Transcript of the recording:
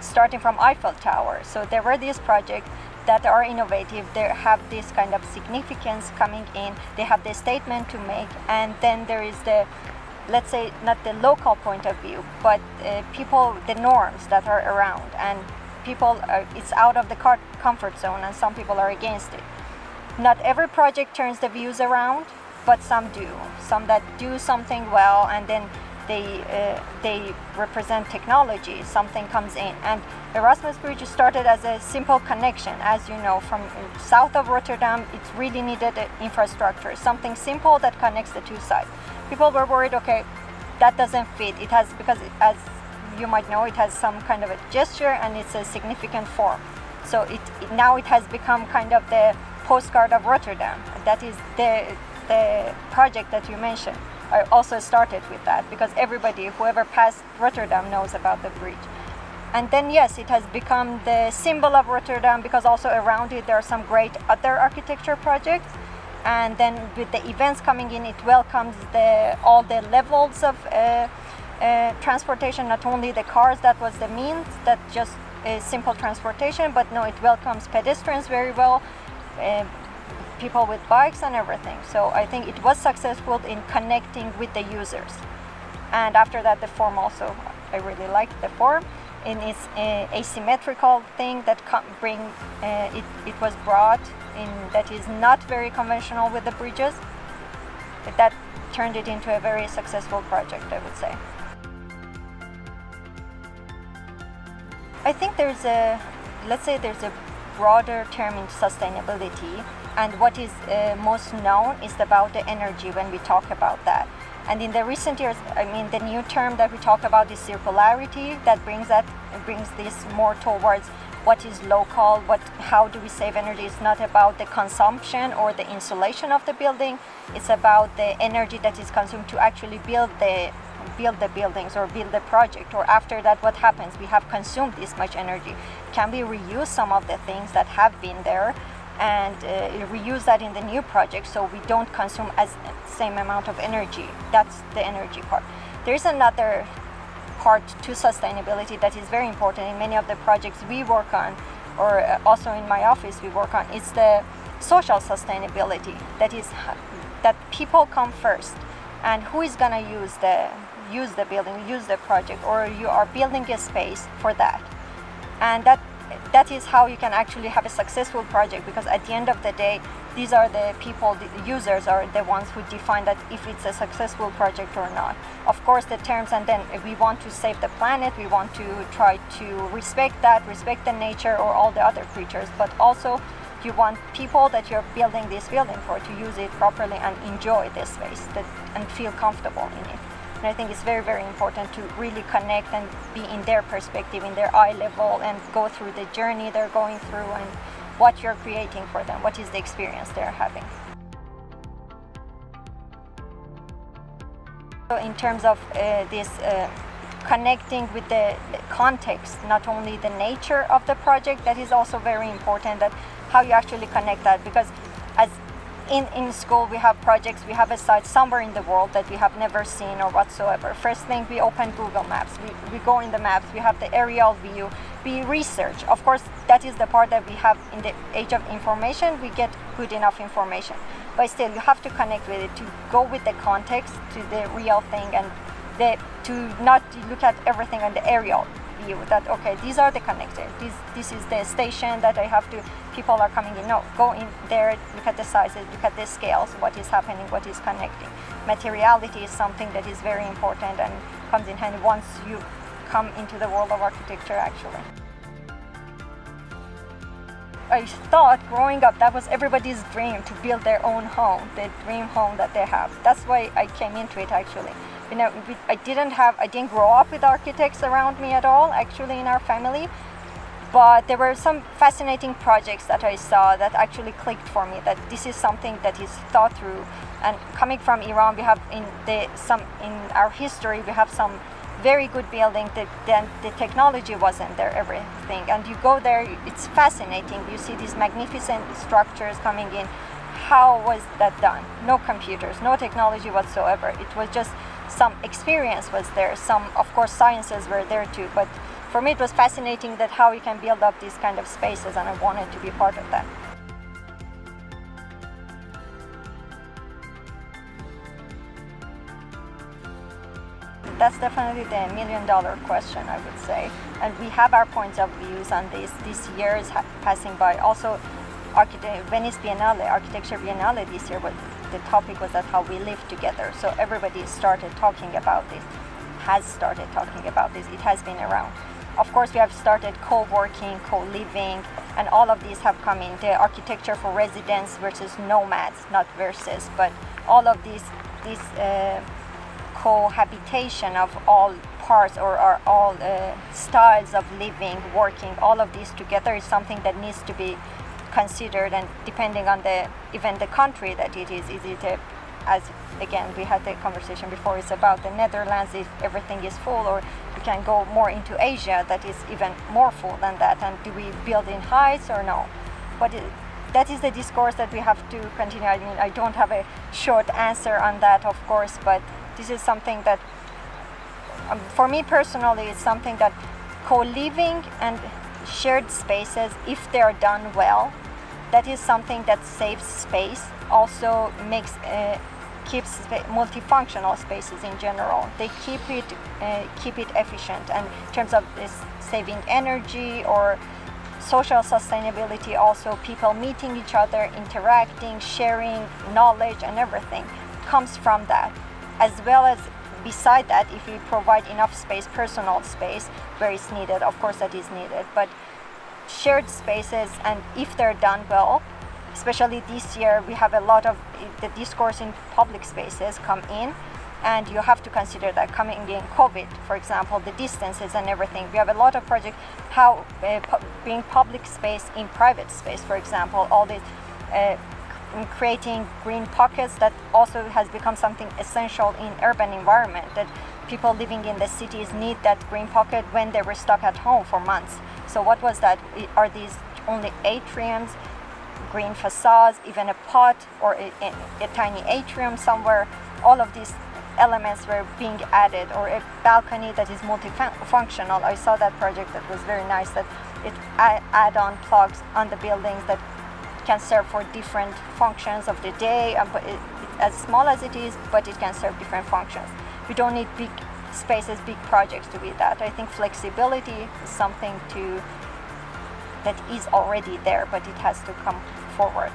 starting from Eiffel Tower. So there were these projects that are innovative, they have this kind of significance coming in, they have the statement to make, and then there is the, let's say, not the local point of view, but people, the norms that are around, and people it's out of the comfort zone, and some people are against it. Not every project turns the views around, but some do. Some that do something well, and then they represent technology, something comes in. And Erasmus Bridge started as a simple connection, as you know, from south of Rotterdam. It really needed infrastructure, something simple that connects the two sides. People were worried, okay, that doesn't fit. It has, because as you might know, it has some kind of a gesture and it's a significant form. So now it has become kind of the postcard of Rotterdam. That is the project that you mentioned. I also started with that because everybody, whoever passed Rotterdam, knows about the bridge. And then yes, it has become the symbol of Rotterdam because also around it there are some great other architecture projects. And then with the events coming in, it welcomes all the levels of transportation, not only the cars, that was the means, that just simple transportation, but no, it welcomes pedestrians very well, people with bikes and everything. So I think it was successful in connecting with the users. And after that, the form also, I really liked the form. In its asymmetrical thing that it was brought in, that is not very conventional with the bridges. That turned it into a very successful project, I would say. I think there's a broader term in sustainability, and what is most known is about the energy when we talk about that. And in the recent years, I mean, the new term that we talk about is circularity. That brings this more towards what is local, how do we save energy. It's not about the consumption or the insulation of the building. It's about the energy that is consumed to actually build the buildings or build the project. Or after that, what happens? We have consumed this much energy. Can we reuse some of the things that have been there and reuse that in the new project so we don't consume as same amount of energy? That's the energy part. There's another part to sustainability that is very important in many of the projects we work on, or also in my office we work on. It's the social sustainability, that is that people come first, and who is going to use the building, use the project, or you are building a space for that. And that is how you can actually have a successful project, because at the end of the day, these are the people, the users are the ones who define that if it's a successful project or not. Of course, the terms, and then if we want to save the planet, we want to try to respect the nature or all the other creatures, but also you want people that you're building this building for to use it properly and enjoy this space and feel comfortable in it. And I think it's very, very important to really connect and be in their perspective, in their eye level, and go through the journey they're going through and what you're creating for them, what is the experience they're having. So in terms of this connecting with the context, not only the nature of the project, that is also very important, that how you actually connect that, because as in school we have projects, we have a site somewhere in the world that we have never seen or whatsoever. First thing, we open Google Maps, we go in the maps, we have the aerial view, we research. Of course, that is the part that we have in the age of information, we get good enough information. But still, you have to connect with it, to go with the context, to the real thing, and to not look at everything on the aerial view, that okay, these are the connectors, this is the station that I have to, people are coming in. No, go in there, look at the sizes, look at the scales, what is happening, what is connecting. Materiality is something that is very important and comes in handy once you come into the world of architecture, actually. I thought growing up that was everybody's dream, to build their own home, the dream home that they have. That's why I came into it, actually. You know, I didn't grow up with architects around me at all, actually, in our family. But there were some fascinating projects that I saw that actually clicked for me, that this is something that is thought through. And coming from Iran, we have in our history, we have some very good buildings that then the technology wasn't there, everything. And you go there, it's fascinating. You see these magnificent structures coming in. How was that done? No computers, no technology whatsoever. It was just some experience was there. Some, of course, sciences were there too, but for me it was fascinating that how you can build up these kind of spaces, and I wanted to be part of that. That's definitely the million-dollar question, I would say. And we have our points of views on this. This year is passing by. Also, Venice Biennale, Architecture Biennale this year, the topic was that how we live together. So everybody started talking about this, has started talking about this. It has been around. Of course, we have started co-working, co-living, and all of these have come in. The architecture for residents versus nomads, not versus, but all of these cohabitation of all parts or all styles of living, working, all of these together is something that needs to be considered, and depending on even the country that it is it as again we had the conversation before, it's about the Netherlands, if everything is full, or we can go more into Asia that is even more full than that, and do we build in heights or no? But that is the discourse that we have to continue. I mean, I don't have a short answer on that, of course, but this is something that, for me personally, it's something that co-living and shared spaces, if they are done well, that is something that saves space, also keeps multifunctional spaces in general. They keep it efficient, and in terms of saving energy or social sustainability, also people meeting each other, interacting, sharing knowledge and everything comes from that. As well as beside that, if we provide enough space, personal space, where it's needed, of course that is needed, but shared spaces, and if they're done well, especially this year, we have a lot of the discourse in public spaces come in, and you have to consider that coming in COVID, for example, the distances and everything. We have a lot of projects, how bring public space in private space, for example, all this in creating green pockets, that also has become something essential in urban environment, that people living in the cities need that green pocket when they were stuck at home for months. So what was that? Are these only atriums, green facades, even a pot or a tiny atrium somewhere? All of these elements were being added, or a balcony that is multifunctional. I saw that project that was very nice, that it add-on plugs on the buildings that can serve for different functions of the day, but as small as it is, but it can serve different functions. We don't need big spaces, big projects to be that. I think flexibility is something that is already there, but it has to come forward.